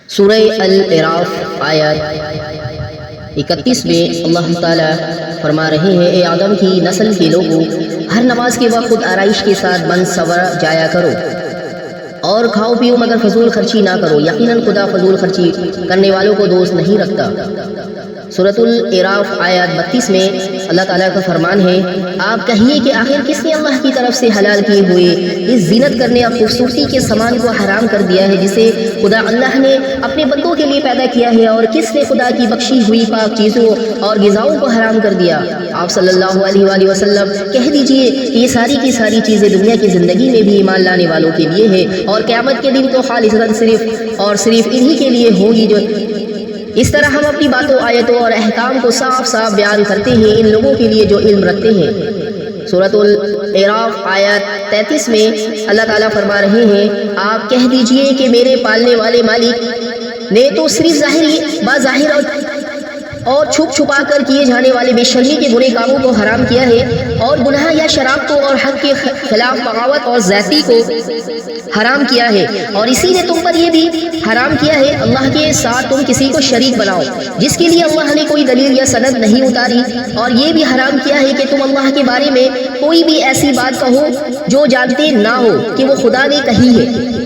سورہ الاعراف آیت 31 میں اللہ تعالیٰ فرما رہے ہیں، اے آدم کی نسل کے لوگوں، ہر نماز کے وقت خود آرائش کے ساتھ بن سور جایا کرو اور کھاؤ پیو مگر فضول خرچی نہ کرو، یقیناً خدا فضول خرچی کرنے والوں کو دوست نہیں رکھتا۔ سورۃ الاعراف آیت 32 میں اللہ تعالیٰ کا فرمان ہے، آپ کہیے کہ آخر کس نے اللہ کی طرف سے حلال کیے ہوئے اس زینت کرنے اور خوبصورتی کے سامان کو حرام کر دیا ہے جسے خدا اللہ نے اپنے بندوں کے لیے پیدا کیا ہے، اور کس نے خدا کی بخشی ہوئی پاک چیزوں اور غذاؤں کو حرام کر دیا؟ آپ صلی اللہ علیہ وآلہ وسلم کہہ دیجئے کہ یہ ساری کی ساری چیزیں دنیا کی زندگی میں بھی ایمان لانے والوں کے لیے ہے، اور قیامت کے دن تو خالصتاً صرف اور صرف انہی کے لیے ہوگی۔ جو اس طرح ہم اپنی باتوں، آیتوں اور احکام کو صاف صاف بیان کرتے ہیں ان لوگوں کے لیے جو علم رکھتے ہیں۔ سورۃ الاعراف آیت 33 میں اللہ تعالیٰ فرما رہے ہیں، آپ کہہ دیجئے کہ میرے پالنے والے مالک نے تو صرف بظاہر اور چھپ چھپا کر کیے جانے والے بے شرمی کے برے کاموں کو حرام کیا ہے، اور گناہ یا شراب کو اور حق کے خلاف بغاوت اور زیادتی کو حرام کیا ہے، اور اسی نے تم پر یہ بھی حرام کیا ہے اللہ کے ساتھ تم کسی کو شریک بناؤ جس کے لیے اللہ نے کوئی دلیل یا سند نہیں اتاری، اور یہ بھی حرام کیا ہے کہ تم اللہ کے بارے میں کوئی بھی ایسی بات کہو جو جانتے نہ ہو کہ وہ خدا نے کہی ہے۔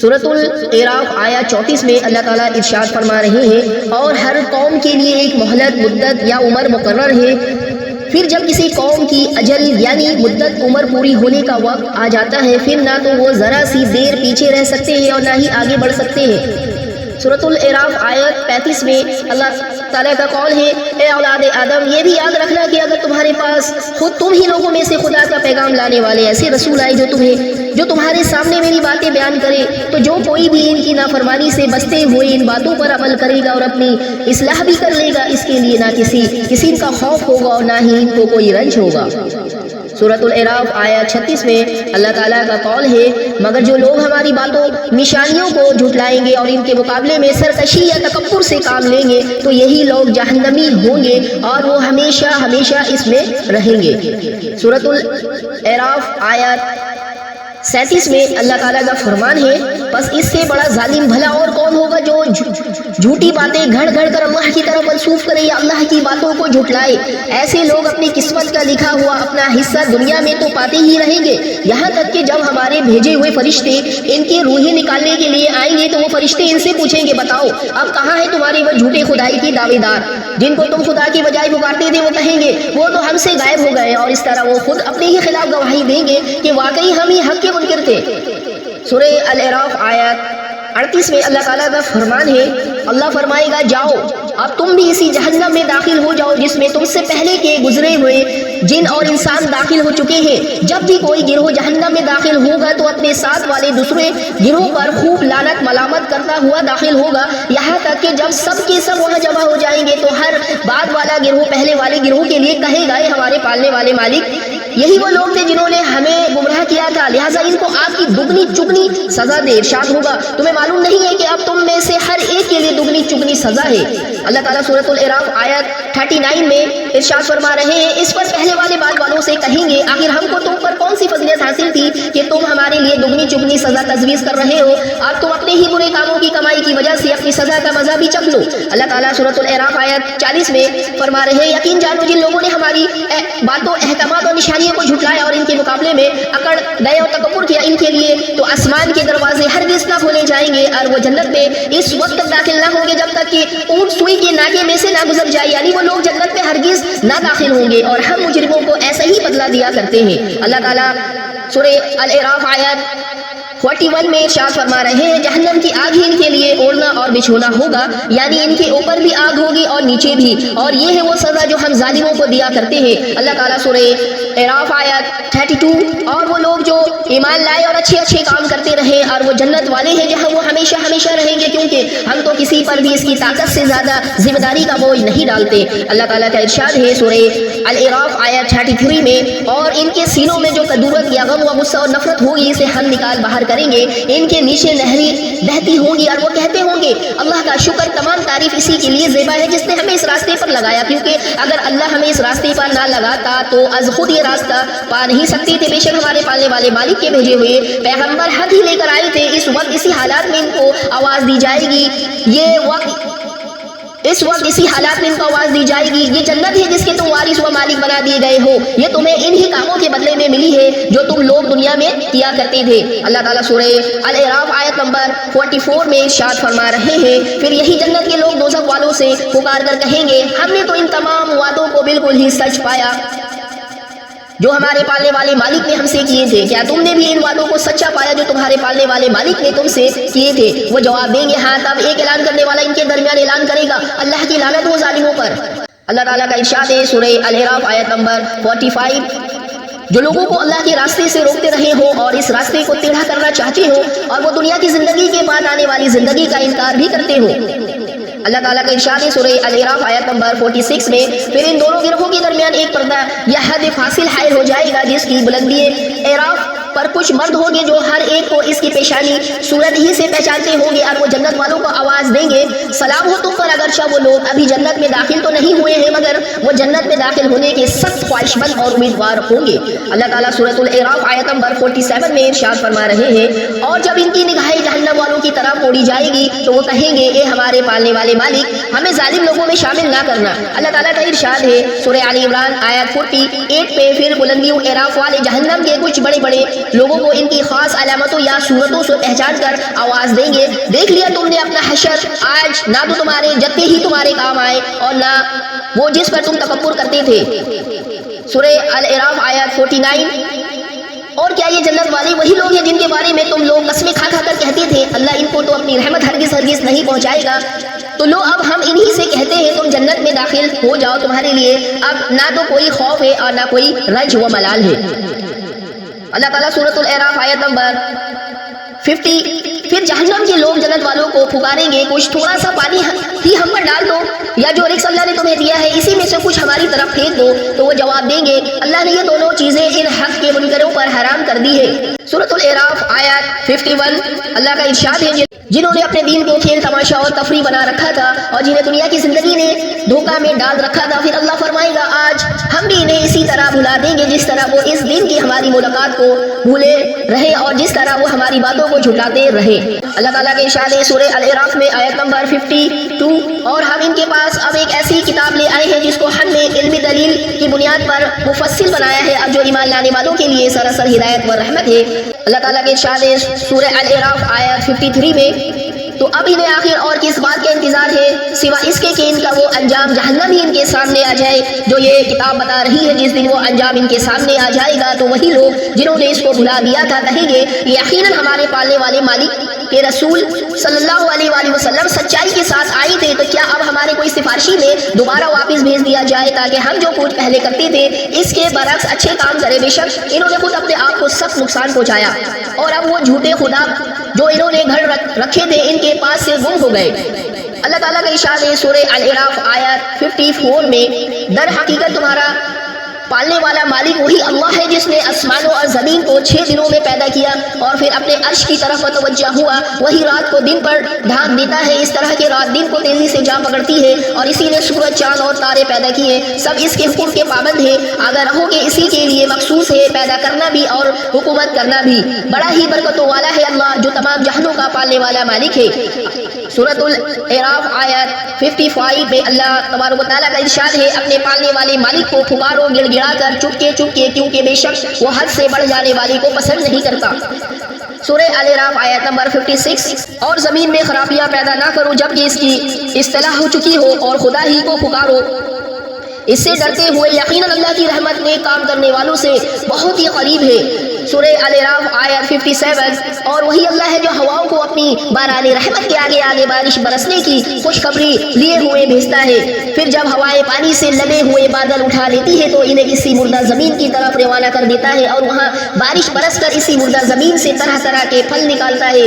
سورۃ الاعراف آیت 34 میں اللہ تعالیٰ ارشاد فرما رہے ہیں، اور ہر قوم کے لیے ایک مہلت، مدت یا عمر مقرر ہے، پھر جب کسی قوم کی اجل یعنی مدت عمر پوری ہونے کا وقت آ جاتا ہے، پھر نہ تو وہ ذرا سی دیر پیچھے رہ سکتے ہیں اور نہ ہی آگے بڑھ سکتے ہیں۔ سورۃ الاعراف آیت 35 میں اللہ تعالیٰ کا قول ہے، اے اولاد آدم، یہ بھی یاد رکھنا کہ اگر تمہارے پاس خود تم ہی لوگوں میں سے خدا کا پیغام لانے والے ایسے رسول آئے جو تمہارے سامنے میری باتیں بیان کرے، تو جو کوئی بھی ان کی نافرمانی سے بچتے ہوئے ان باتوں پر عمل کرے گا اور اپنی اصلاح بھی کر لے گا، اس کے لیے نہ کسی کا خوف ہوگا اور نہ ہی ان کو کوئی رنج ہوگا۔ سورۃ الاعراف آیت 36 میں اللہ تعالیٰ کا قول ہے، مگر جو لوگ ہماری باتوں، نشانیوں کو جھٹلائیں گے اور ان کے مقابلے میں سرکشی یا تکبر سے کام لیں گے تو یہی لوگ جہنمی ہوں گے اور وہ ہمیشہ ہمیشہ اس میں رہیں گے۔ سورۃ الاعراف آیت 37 میں اللہ تعالیٰ کا فرمان ہے، بس اس سے بڑا ظالم بھلا اور کون ہوگا جو جھوٹی باتیں گھڑ گھڑ کر اللہ کی طرف منسوخ کرے یا اللہ کی باتوں کو جھٹلائے۔ ایسے لوگ اپنی قسمت کا لکھا ہوا اپنا حصہ دنیا میں تو پاتے ہی رہیں گے، یہاں تک کہ جب ہمارے بھیجے ہوئے فرشتے ان کی روحیں نکالنے کے لیے آئیں گے تو وہ فرشتے ان سے پوچھیں گے، بتاؤ اب کہاں ہے تمہارے وہ جھوٹے خدائی کے دعوے دار جن کو تم خدا کی بجائے پکارتے تھے؟ وہ کہیں گے وہ تو ہم سے غائب ہو گئے، اور اس طرح وہ خود اپنے ہی خلاف گواہی دیں گے کہ واقعی ہم ہی حق کے منکر تھے۔ سورہ الاعراف آیت 38 میں اللہ تعالیٰ کا فرمان ہے، اللہ فرمائے گا، جاؤ اب تم بھی اسی جہنم میں داخل ہو جاؤ جس میں تم سے پہلے کے گزرے ہوئے جن اور انسان داخل ہو چکے ہیں۔ جب بھی کوئی گروہ جہنم میں داخل ہوگا تو اپنے ساتھ والے دوسرے گروہ پر خوب لعنت ملامت کرتا ہوا داخل ہوگا، یہاں تک کہ جب سب کے سب وہاں جمع ہو جائیں گے تو ہر بعد والا گروہ پہلے والے گروہ کے لیے کہے گا، ہمارے پالنے والے مالک، یہی وہ لوگ تھے جنہوں نے ہمیں گمراہ کیا تھا، لہٰذا ان کو آپ کی دگنی چگنی سزا دے۔ ارشاد ہوگا، تمہیں معلوم نہیں ہے کہ اب تم میں سے ہر ایک کے لیے دگنی چگنی سزا ہے۔ اللہ تعالیٰ سورۃ الاعراف آیت 39 میں ارشاد فرما رہے ہیں، اس پر پہلے والے بعد والوں سے کہیں گے، آخر ہم کو تم پر کون سی فضیلت حاصل تھی کہ تم ہمارے لیے دگنی چگنی سزا تجویز کر رہے ہو؟ اب تم اپنے ہی برے کاموں کی کمائی کی وجہ سے اپنی سزا کا مزہ بھی چکھ لو۔ اللہ تعالیٰ سورۃ الاعراف آیت 40 میں فرما رہے ہیں، یقین جانو جن لوگوں نے ہماری باتوں، احکامات اور نشانیوں کو جھٹلایا اور ان کے مقابلے میں اکڑ گئے اور تکبر کیا، ان کے لیے تو آسمان کے دروازے ہرگز نہ کھولے جائیں گے اور وہ جنت میں اس وقت تک داخل نہ ہوں گے جب تک کہ اونٹ سوئی کے ناکے میں سے نہ گزر جائے، یعنی وہ لوگ جنت میں ہرگز نہ داخل ہوں گے، اور ہم مجرموں کو ایسا ہی بدلہ دیا کرتے ہیں۔ اللہ تعالیٰ سورہ الاعراف آیت 41 میں ارشاد فرما رہے ہیں، جہنم کی آگ ہی ان کے لیے اوڑھنا اور بچھونا ہوگا، یعنی ان کے اوپر بھی آگ ہوگی اور نیچے بھی، اور یہ ہے وہ سزا جو ہم ظالموں کو دیا کرتے ہیں۔ اللہ تعالیٰ سورہ اعراف آیت 32، اور وہ لوگ جو ایمان لائے اور اچھے اچھے کام کرتے رہے اور وہ جنت والے ہیں جہاں وہ ہمیشہ ہمیشہ رہیں گے، کیونکہ ہم تو کسی پر بھی اس کی طاقت سے زیادہ ذمہ داری کا بوجھ نہیں ڈالتے۔ اللہ تعالیٰ کا ارشاد ہے سورہ الاعراف آیت 33 میں، اور ان کے سینوں میں جو کدورت یا غم و غصہ اور نفرت ہوگی اسے ہم نکال باہر کریں گے، ان کے نیچے نہریں بہتی ہوں گی اور وہ کہتے ہوں گے اللہ کا شکر، تمام تعریف اسی کے لیے زیبا ہے جس نے ہمیں اس راستے پر لگایا، کیونکہ اگر اللہ ہمیں اس راستے پر نہ لگاتا تو از خود یہ راستہ پا نہیں سکتے تھے۔ بے شک ہمارے پالنے والے مالک کے بھیجے ہوئے پیغمبر حق ہی لے کر آئے تھے۔ اس وقت اسی حالات میں ان کو آواز دی جائے گی، اس وقت اسی حالات میں ان کو آواز دی جائے گی، یہ جنت ہے جس کے تم وارث و مالک بنا دیے گئے ہو، یہ تمہیں انہی کاموں کے بدلے میں ملی ہے جو تم لوگ دنیا میں کیا کرتے تھے۔ اللہ تعالیٰ سورہ الاعراف آیت نمبر 44 میں ارشاد فرما رہے ہیں، پھر یہی جنت کے لوگ دوزخ والوں سے پکار کر کہیں گے ہم نے تو ان تمام وعدوں کو بالکل ہی سچ پایا جو ہمارے پالنے والے مالک نے ہم سے کیے تھے، کیا تم نے بھی ان وعدوں کو سچا پایا جو تمہارے پالنے والے مالک نے تم سے کیے تھے؟ وہ جواب دیں گے ہاں۔ تب ایک اعلان کرنے والا ان کے درمیان اعلان کرے گا اللہ کی لعنت ہو ظالموں پر۔ اللہ تعالیٰ کا ارشاد ہے سورہ الاعراف آیت نمبر 45، جو لوگوں کو اللہ کے راستے سے روکتے رہے ہو اور اس راستے کو ٹیڑھا کرنا چاہتے ہو اور وہ دنیا کی زندگی کے بعد آنے والی زندگی کا انکار بھی کرتے ہو۔ اللہ تعالیٰ کا ارشاد ہے سورہ الاعراف آیت نمبر 46 میں، پھر ان دونوں گروہوں کے درمیان ایک پردہ یا حد فاصل حائل ہو جائے گا جس کی بلندی اعراف پر کچھ مرد ہوں گے جو ہر ایک کو اس کی پیشانی صورت ہی سے پہچانتے ہوں گے اور وہ جنت والوں کو آواز دیں گے سلام ہو تم پر، اگرچہ وہ لوگ ابھی جنت میں داخل تو نہیں ہوئے ہیں مگر وہ جنت میں داخل ہونے کے سخت خواہش مند اور امیدوار ہوں گے۔ اللہ تعالیٰ سورۃ الاعراف آیت نمبر 47 میں ارشاد فرما رہے ہیں، اور جب ان کی نگاہیں جہنم والوں کی طرف موڑی جائے گی تو وہ کہیں گے اے ہمارے پالنے والے مالک، ہمیں ظالم لوگوں میں شامل نہ کرنا۔ اللہ تعالیٰ کا ارشاد ہے سورہ آل عمران آیت 48 پہ، پھر بلندیوں اعراف والے جہنم کے کچھ بڑے بڑے لوگوں کو ان کی خاص علامتوں یا صورتوں سے پہچان کر آواز دیں گے دیکھ لیا تم نے اپنا حشر، آج نہ تو تمہارے جتنے ہی تمہارے کام آئے اور نہ وہ جس پر تم تکبر کرتے تھے۔ سورہ الاعراف آیت 49، اور کیا یہ جنت والے وہی لوگ ہیں جن کے بارے میں تم لوگ قسمیں کھا کھا کر کہتے تھے اللہ ان کو تو اپنی رحمت ہرگز ہرگز نہیں پہنچائے گا؟ تو لو اب ہم انہی سے کہتے ہیں تم جنت میں داخل ہو جاؤ، تمہارے لیے اب نہ تو کوئی خوف ہے اور نہ کوئی رنج و ملال ہے۔ اللہ تعالیٰ سورۃ الاعراف آیت نمبر 50، پھر جہنم کے لوگ جنت والوں کو پکاریں گے کچھ تھوڑا سا پانی ہی ہم پر ڈال دو، یا جو رزق اللہ نے تمہیں دیا ہے اسی میں سے کچھ ہماری طرف پھینک دو۔ تو وہ جواب دیں گے اللہ نے یہ دونوں چیزیں ان حق کے منکروں پر حرام کر دی ہے۔ سورۃ الاعراف آیت 51، اللہ کا ارشاد ہے جنہوں نے اپنے دین کو کھیل تماشا اور تفریح بنا رکھا تھا اور جنہیں دنیا کی زندگی نے دھوکہ میں ڈال رکھا تھا، پھر اللہ فرمائے گا آج ہم بھی انہیں اسی طرح بھلا دیں گے جس طرح وہ اس دن کی ہماری ملاقات کو بھولے رہے اور جس طرح وہ ہماری باتوں کو جھٹلاتے رہے۔ اللہ تعالیٰ کے ارشاد ہے سورہ الاعراف میں آیت نمبر 52، اور ہم ان کے پاس اب ایک ایسی کتاب لے آئے ہیں جس کو ہم نے علمی دلیل کی بنیاد پر مفصل بنایا ہے اور جو ایمان لانے والوں کے لیے سراسر ہدایت و رحمت ہے۔ اللہ تعالیٰ کے ارشاد ہے سورہ الاعراف آیت 53 میں، تو اب انہیں آخر اور کس بات کا انتظار ہے سوا اس کے کہ ان کا وہ انجام جہنم ہی ان کے سامنے آ جائے جو یہ کتاب بتا رہی ہے۔ جس دن وہ انجام ان کے سامنے آ جائے گا تو وہی لوگ جنہوں نے اس کو بھلا دیا تھا کہیں گے یقیناً ہمارے پالنے والے مالک کے رسول صلی اللہ علیہ وآلہ وسلم سچائی کے ساتھ آئے تھے، تو کیا اب ہمارے کوئی سفارشی میں دوبارہ واپس بھیج دیا جائے تاکہ ہم جو کچھ پہلے کرتے تھے اس کے برعکس اچھے کام کریں؟ بے شک انہوں نے خود اپنے آپ کو سخت نقصان پہنچایا اور اب وہ جھوٹے خدا جو انہوں نے گھر رکھے تھے ان کے پاس سے گم ہو گئے۔ اللہ تعالیٰ کا ارشاد ہے سورہ الاعراف آیت 54 میں، در حقیقت تمہارا پالنے والا مالک وہی اللہ ہے جس نے آسمانوں اور زمین کو 6 دنوں میں پیدا کیا اور پھر اپنے عرش کی طرف متوجہ ہوا، وہی رات کو دن پر ڈھانپ دیتا ہے اس طرح کہ رات دن کو تیزی سے جا پکڑتی ہے، اور اسی نے سورج چاند اور تارے پیدا کیے، سب اس کے حکم کے پابند ہیں۔ اگر رہو کہ اسی کے لیے مخصوص ہے پیدا کرنا بھی اور حکومت کرنا بھی، بڑا ہی برکتوں والا ہے اللہ جو تمام جہانوں کا پالنے والا مالک ہے۔ سورۃ الاعراف آیت 55 میں اللہ تبارک و تعالیٰ کا ارشاد ہے اپنے پالنے والے مالک کو پکارو گڑ گڑا کر چپکے چپکے، کیونکہ بے شک وہ حد سے بڑھ جانے والے کو پسند نہیں کرتا۔ سورہ الاعراف آیت نمبر 56، اور زمین میں خرابیاں پیدا نہ کرو جبکہ اس کی اصطلاح ہو چکی ہو اور خدا ہی کو پکارو اس سے ڈرتے ہوئے، یقیناً اللہ کی رحمت نیک کام کرنے والوں سے بہت ہی قریب ہے۔ سورہ الاعراف آیت 57، اور وہی اللہ ہے جو ہواؤں کو اپنی باران رحمت کے آگے آگے بارش برسنے کی خوشخبری لیے ہوئے بھیجتا ہے، پھر جب ہوائیں پانی سے لدے ہوئے بادل اٹھا لیتی ہے تو انہیں کسی مردہ زمین کی طرف روانہ کر دیتا ہے اور وہاں بارش برس کر اسی مردہ زمین سے طرح طرح کے پھل نکالتا ہے۔